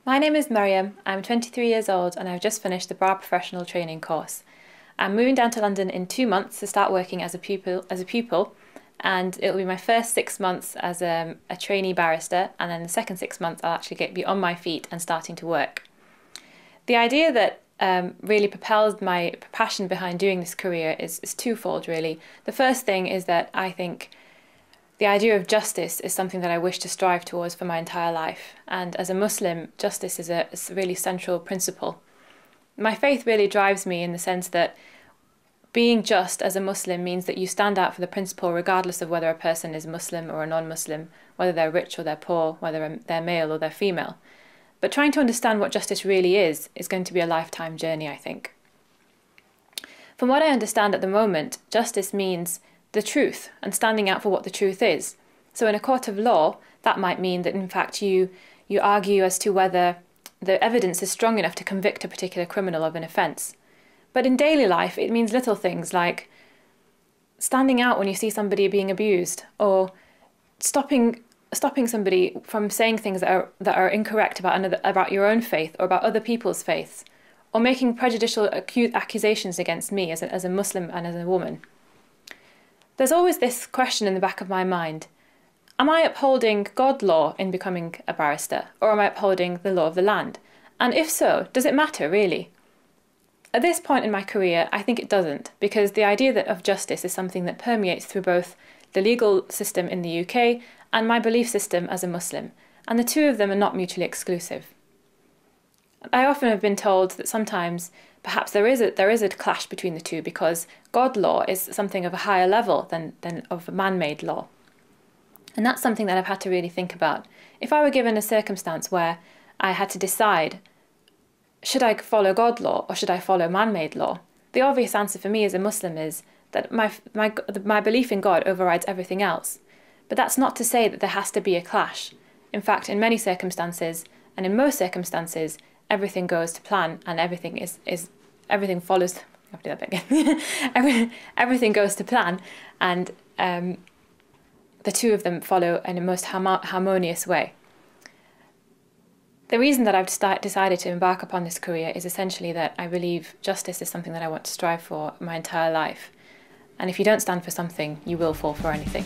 My name is Maryam, I'm 23 years old and I've just finished the bar professional training course. I'm moving down to London in 2 months to start working as a pupil, and it'll be my first 6 months as a trainee barrister, and then the second 6 months I'll actually be on my feet and starting to work. The idea that really propelled my passion behind doing this career is twofold really. The first thing is that I think the idea of justice is something that I wish to strive towards for my entire life, and as a Muslim, justice is a really central principle. My faith really drives me in the sense that being just as a Muslim means that you stand out for the principle regardless of whether a person is Muslim or a non-Muslim, whether they're rich or they're poor, whether they're male or they're female. But trying to understand what justice really is going to be a lifetime journey, I think. From what I understand at the moment, justice means the truth and standing out for what the truth is. So in a court of law, that might mean that in fact you argue as to whether the evidence is strong enough to convict a particular criminal of an offence. But in daily life, it means little things like standing out when you see somebody being abused, or stopping somebody from saying things that are incorrect about your own faith or about other people's faiths, or making prejudicial accusations against me as a Muslim and as a woman. There's always this question in the back of my mind: am I upholding God law in becoming a barrister, or am I upholding the law of the land? And if so, does it matter really? At this point in my career, I think it doesn't, because the idea of justice is something that permeates through both the legal system in the UK and my belief system as a Muslim, and the two of them are not mutually exclusive. I often have been told that sometimes perhaps there is a clash between the two, because God law is something of a higher level than of man-made law. And that's something that I've had to really think about. If I were given a circumstance where I had to decide, should I follow God law or should I follow man-made law? The obvious answer for me as a Muslim is that my belief in God overrides everything else. But that's not to say that there has to be a clash. In fact, in many circumstances, and in most circumstances, everything goes to plan, and everything follows. I'll do that bit again. Everything goes to plan, and the two of them follow in a most harmonious way. The reason that I've decided to embark upon this career is essentially that I believe justice is something that I want to strive for my entire life. And if you don't stand for something, you will fall for anything.